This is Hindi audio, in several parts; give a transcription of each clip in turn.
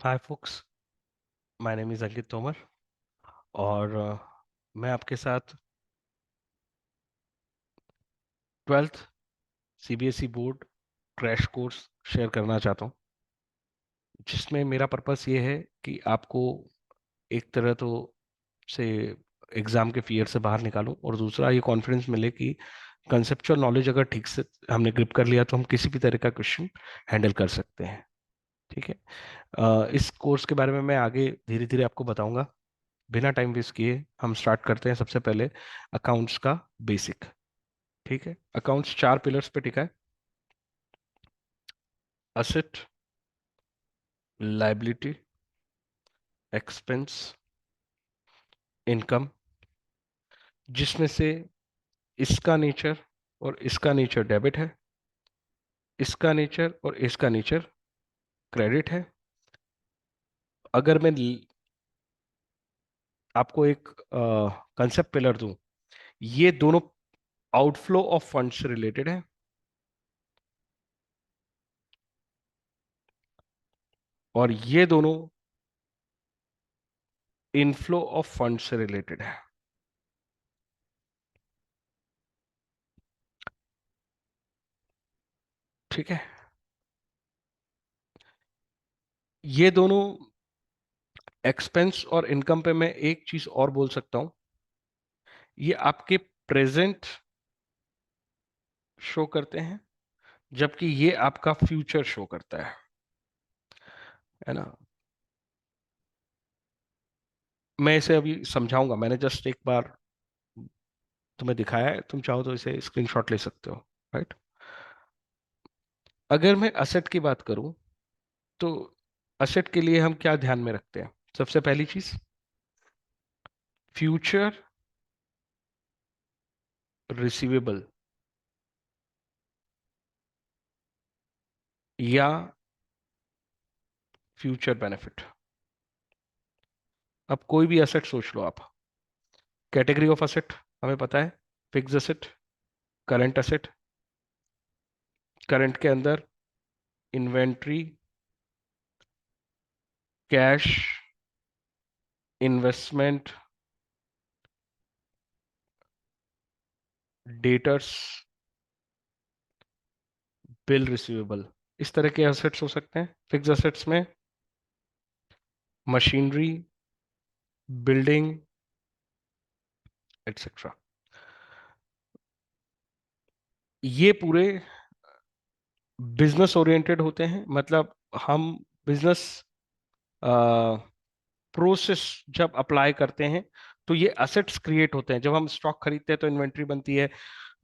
Hi folks. My name is Ankit Tomar और मैं आपके साथ 12th CBSE board crash course share करना चाहता हूँ, जिसमें मेरा पर्पस ये है कि आपको एक तरह तो से एग्ज़ाम के फियर से बाहर निकालूं, और दूसरा ये कॉन्फिडेंस मिले कि कंसेप्चुअल नॉलेज अगर ठीक से हमने ग्रिप कर लिया तो हम किसी भी तरह का क्वेश्चन हैंडल कर सकते हैं। ठीक है। इस कोर्स के बारे में मैं आगे धीरे धीरे आपको बताऊंगा। बिना टाइम वेस्ट किए हम स्टार्ट करते हैं। सबसे पहले अकाउंट्स का बेसिक। ठीक है। अकाउंट्स 4 पिलर्स पे टिका है: असेट, लाइबिलिटी, एक्सपेंस, इनकम। जिसमें से इसका नेचर और इसका नेचर डेबिट है, इसका नेचर और इसका नेचर क्रेडिट है। अगर मैं आपको एक कंसेप्ट पिलर दूं, ये दोनों आउटफ्लो ऑफ फंड्स से रिलेटेड है और ये दोनों इनफ्लो ऑफ फंड्स से रिलेटेड है। ठीक है। ये दोनों एक्सपेंस और इनकम पे मैं एक चीज और बोल सकता हूं, ये आपके प्रेजेंट शो करते हैं, जबकि ये आपका फ्यूचर शो करता है ना। मैं इसे अभी समझाऊंगा, मैंने जस्ट एक बार तुम्हें दिखाया है, तुम चाहो तो इसे स्क्रीनशॉट ले सकते हो। राइट। अगर मैं असेट की बात करूं तो असेट के लिए हम क्या ध्यान में रखते हैं? सबसे पहली चीज, फ्यूचर रिसीवेबल या फ्यूचर बेनिफिट। अब कोई भी असेट सोच लो आप। कैटेगरी ऑफ असेट हमें पता है: fix asset, current asset. Current के अंदर inventory, cash, investment, debtors, bill receivable. इस तरह के असेट्स हो सकते हैं। फिक्स असेट्स में मशीनरी, बिल्डिंग, एटसेट्रा। ये पूरे बिजनेस ओरिएंटेड होते हैं। मतलब हम बिजनेस प्रोसेस जब अप्लाई करते हैं तो ये असेट्स क्रिएट होते हैं। जब हम स्टॉक खरीदते हैं तो इन्वेंट्री बनती है।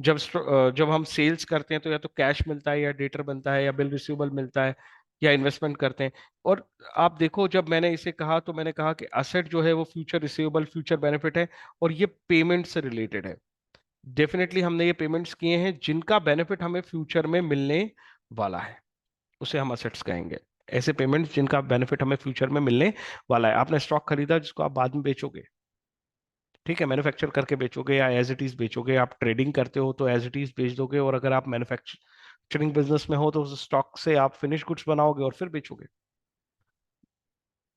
जब हम सेल्स करते हैं तो या तो कैश मिलता है, या डेटर बनता है, या बिल रिसीवेबल मिलता है, या इन्वेस्टमेंट करते हैं। और आप देखो, जब मैंने इसे कहा तो मैंने कहा कि असेट जो है वो फ्यूचर रिसीवेबल, फ्यूचर बेनिफिट है, और ये पेमेंट से रिलेटेड है। डेफिनेटली हमने ये पेमेंट्स किए हैं जिनका बेनिफिट हमें फ्यूचर में मिलने वाला है, उसे हम असेट्स कहेंगे। ऐसे पेमेंट्स जिनका बेनिफिट हमें फ्यूचर में मिलने वाला है। आपने स्टॉक खरीदा जिसको आप बाद में बेचोगे। ठीक है। मैन्युफैक्चर करके बेचोगे या एज इट इज बेचोगे। आप ट्रेडिंग करते हो तो एज इट इज बेच दोगे, और अगर आप मैन्युफैक्चरिंग बिजनेस में हो तो उस स्टॉक से आप फिनिश गुड्स बनाओगे और फिर बेचोगे।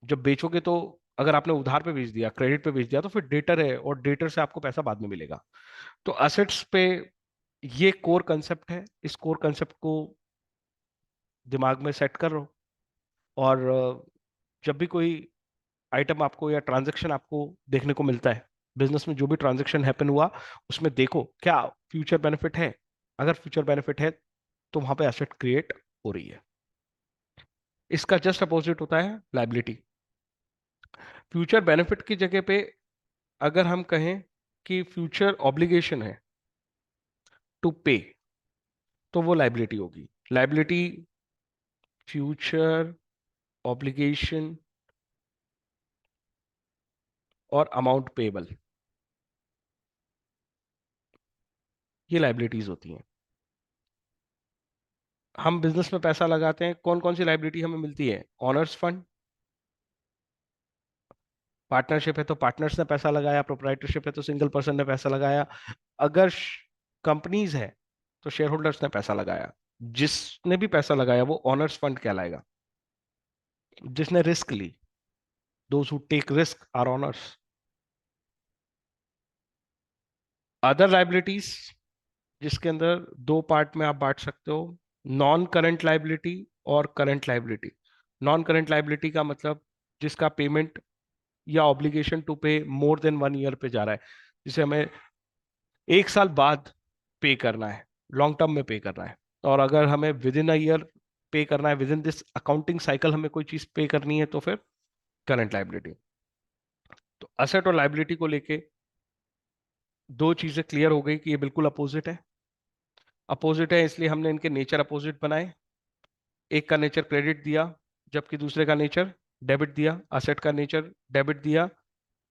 जब बेचोगे तो अगर आपने उधार पे बेच दिया, क्रेडिट पे बेच दिया, तो फिर डेटर है, और डेटर से आपको पैसा बाद में मिलेगा। तो असेट्स पे ये कोर कंसेप्ट है। इस कोर कंसेप्ट को दिमाग में सेट कर लो। और जब भी कोई आइटम आपको या ट्रांजैक्शन आपको देखने को मिलता है, बिजनेस में जो भी ट्रांजैक्शन हैपन हुआ, उसमें देखो क्या फ्यूचर बेनिफिट है। अगर फ्यूचर बेनिफिट है तो वहां पे एसेट क्रिएट हो रही है। इसका जस्ट अपोजिट होता है लाइबिलिटी। फ्यूचर बेनिफिट की जगह पे अगर हम कहें कि फ्यूचर ऑब्लिगेशन है टू पे, तो वो लाइबिलिटी होगी। लाइबिलिटी, फ्यूचर ऑब्लिगेशन और अमाउंट पेबल, ये लाइबिलिटीज होती हैं। हम बिजनेस में पैसा लगाते हैं, कौन कौन सी लाइबिलिटी हमें मिलती है? Honours fund. पार्टनरशिप है तो पार्टनर्स ने पैसा लगाया, प्रोप्राइटरशिप है तो सिंगल पर्सन ने पैसा लगाया। अगर कंपनीज है तो शेयर होल्डर्स ने पैसा लगाया। जिसने भी पैसा लगाया वो ऑनर्स फंड कहलाएगा। जिसने रिस्क ली, those who take risk are owners. Other liabilities, जिसके अंदर दो पार्ट में आप बांट सकते हो, नॉन करंट लाइबिलिटी और current liability. Non current liability का मतलब जिसका पेमेंट या ऑब्लिगेशन टू पे मोर देन 1 ईयर पे जा रहा है, जिसे हमें 1 साल बाद पे करना है, लॉन्ग टर्म में पे करना है। और अगर हमें विद इन अ ईयर पे करना है, with in this accounting cycle हमें कोई चीज पे करनी है, तो फिर करंट लाइबिलिटी। तो असेट और लाइबिलिटी को लेके दो चीजें क्लियर हो गई कि ये बिल्कुल अपोजिट है। अपोजिट है इसलिए हमने इनके नेचर अपोजिट बनाए। एक का नेचर क्रेडिट दिया, जबकि दूसरे का नेचर डेबिट दिया। असेट का नेचर डेबिट दिया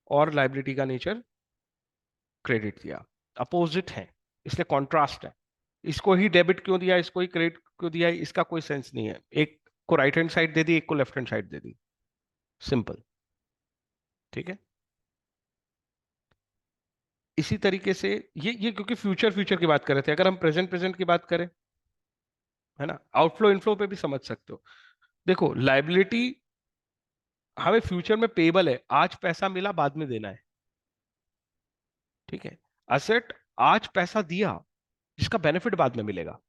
और लाइबिलिटी का नेचर क्रेडिट दिया। अपोजिट है इसलिए कॉन्ट्रास्ट है। इसको ही डेबिट क्यों दिया, इसको ही क्रेडिट क्यों दिया, इसका कोई सेंस नहीं है। एक को राइट हैंड साइड दे दी, एक को लेफ्ट हैंड साइड दे दी, सिंपल। ठीक है। इसी तरीके से ये क्योंकि फ्यूचर फ्यूचर की बात कर रहे थे, अगर हम प्रेजेंट प्रेजेंट की बात करें, है ना, आउटफ्लो इनफ्लो पे भी समझ सकते हो। देखो लाइबिलिटी हमें फ्यूचर में पेबल है, आज पैसा मिला बाद में देना है। ठीक है। असेट आज पैसा दिया, जिसका बेनिफिट बाद में मिलेगा।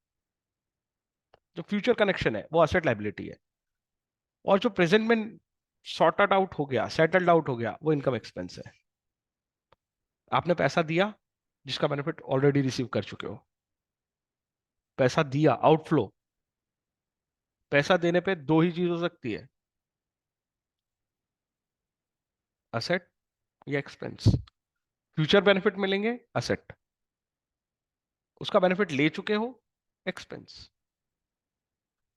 जो फ्यूचर कनेक्शन है वो असेट लाइबिलिटी है। और जो प्रेजेंट में सॉर्टेड आउट हो गया, सेटल्ड आउट हो गया, वो इनकम एक्सपेंस है। आपने पैसा दिया जिसका बेनिफिट ऑलरेडी रिसीव कर चुके हो। पैसा दिया, आउटफ्लो। पैसा देने पे दो ही चीज हो सकती है, असेट या एक्सपेंस। फ्यूचर बेनिफिट मिलेंगे, असेट। उसका बेनिफिट ले चुके हो, एक्सपेंस।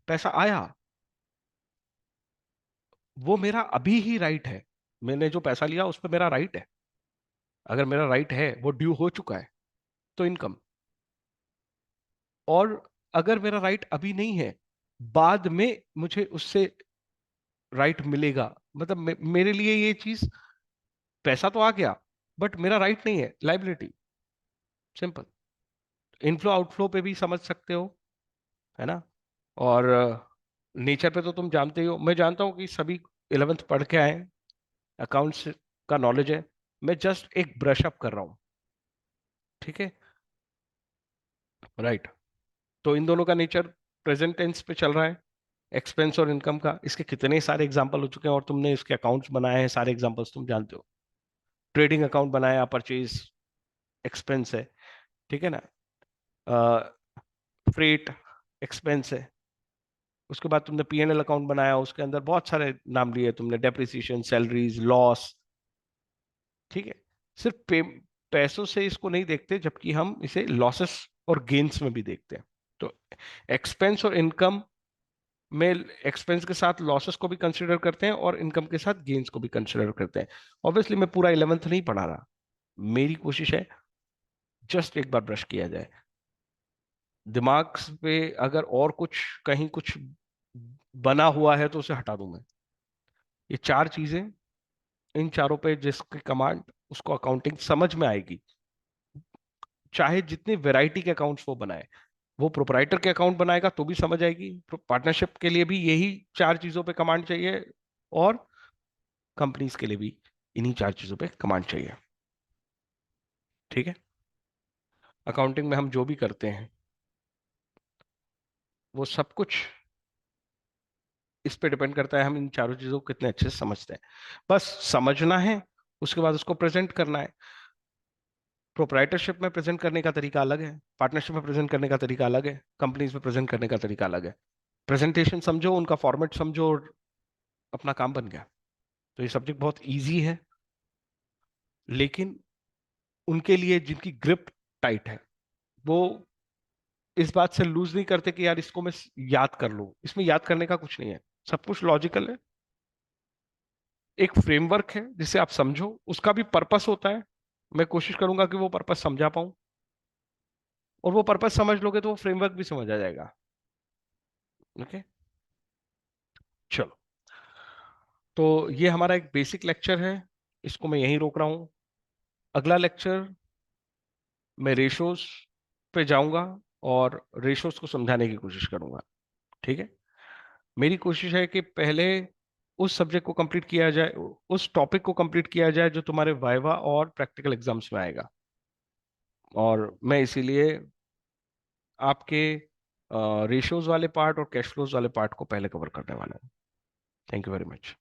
पैसा आया, वो मेरा अभी ही राइट है। मैंने जो पैसा लिया उस पर मेरा राइट है। अगर मेरा राइट है, वो ड्यू हो चुका है, तो इनकम। और अगर मेरा राइट अभी नहीं है, बाद में मुझे उससे राइट मिलेगा, मतलब मेरे लिए ये चीज, पैसा तो आ गया बट मेरा राइट नहीं है, लाइबिलिटी। सिंपल। इनफ्लो आउटफ्लो पे भी समझ सकते हो, है ना। और नेचर पे तो तुम जानते ही हो, मैं जानता हूँ कि सभी 11th पढ़ के आए, अकाउंट्स का नॉलेज है। मैं जस्ट एक ब्रश अप कर रहा हूँ। ठीक है। राइट। तो इन दोनों का नेचर प्रेजेंट टेंस पे चल रहा है, एक्सपेंस और इनकम का। इसके कितने सारे एग्जांपल हो चुके हैं और तुमने इसके अकाउंट्स बनाए हैं, सारे एग्जांपल्स तुम जानते हो। ट्रेडिंग अकाउंट बनाया, परचेज एक्सपेंस है। ठीक है ना। फ्रेट एक्सपेंस है। उसके बाद तुमने पीएनएल अकाउंट बनाया, उसके अंदर बहुत सारे नाम लिए तुमने, डेप्रिसिएशन, सैलरीज, लॉस। ठीक है। सिर्फ पैसों से इसको नहीं देखते, जबकि हम इसे लॉसेस और गेन्स में भी देखते हैं। तो एक्सपेंस और इनकम में एक्सपेंस के साथ लॉसेस को भी कंसिडर करते हैं और इनकम के साथ गेन्स को भी कंसिडर करते हैं। ऑब्वियसली मैं पूरा 11th नहीं पढ़ा रहा, मेरी कोशिश है जस्ट एक बार ब्रश किया जाए दिमाग पे। अगर और कुछ कहीं कुछ बना हुआ है तो उसे हटा दूं मैं। ये चार चीजें, इन चारों पे जिसकी कमांड, उसको अकाउंटिंग समझ में आएगी, चाहे जितनी वैरायटी के अकाउंट्स वो बनाए। वो प्रोपराइटर के अकाउंट बनाएगा तो भी समझ आएगी, पार्टनरशिप के लिए भी यही चार चीजों पे कमांड चाहिए, और कंपनीज के लिए भी इन्हीं चार चीजों पे कमांड चाहिए। ठीक है। अकाउंटिंग में हम जो भी करते हैं वो सब कुछ इस पे डिपेंड करता है हम इन चारों चीजों को कितने अच्छे से समझते हैं। बस समझना है, उसके बाद उसको प्रेजेंट करना है। प्रोप्राइटरशिप में प्रेजेंट करने का तरीका अलग है, पार्टनरशिप में प्रेजेंट करने का तरीका अलग है, कंपनीज में प्रेजेंट करने का तरीका अलग है। प्रेजेंटेशन समझो, उनका फॉर्मेट समझो, और अपना काम बन गया। तो ये सब्जेक्ट बहुत इजी है, लेकिन उनके लिए जिनकी ग्रिप टाइट है, वो इस बात से लूज नहीं करते कि यार इसको मैं याद कर लूं। इसमें याद करने का कुछ नहीं है, सब कुछ लॉजिकल है। एक फ्रेमवर्क है जिसे आप समझो, उसका भी पर्पस होता है। मैं कोशिश करूंगा कि वो पर्पस समझा पाऊं, और वो पर्पस समझ लोगे तो वो फ्रेमवर्क भी समझ आ जाएगा। ओके। चलो, तो ये हमारा एक बेसिक लेक्चर है, इसको मैं यहीं रोक रहा हूं। अगला लेक्चर मैं रेशोज पे जाऊंगा और रेशोज को समझाने की कोशिश करूंगा। ठीक है। मेरी कोशिश है कि पहले उस सब्जेक्ट को कंप्लीट किया जाए, उस टॉपिक को कंप्लीट किया जाए जो तुम्हारे वाइवा और प्रैक्टिकल एग्जाम्स में आएगा। और मैं इसीलिए आपके रेशियोज वाले पार्ट और कैश फ्लोज वाले पार्ट को पहले कवर करने वाला हूँ। Thank you very much.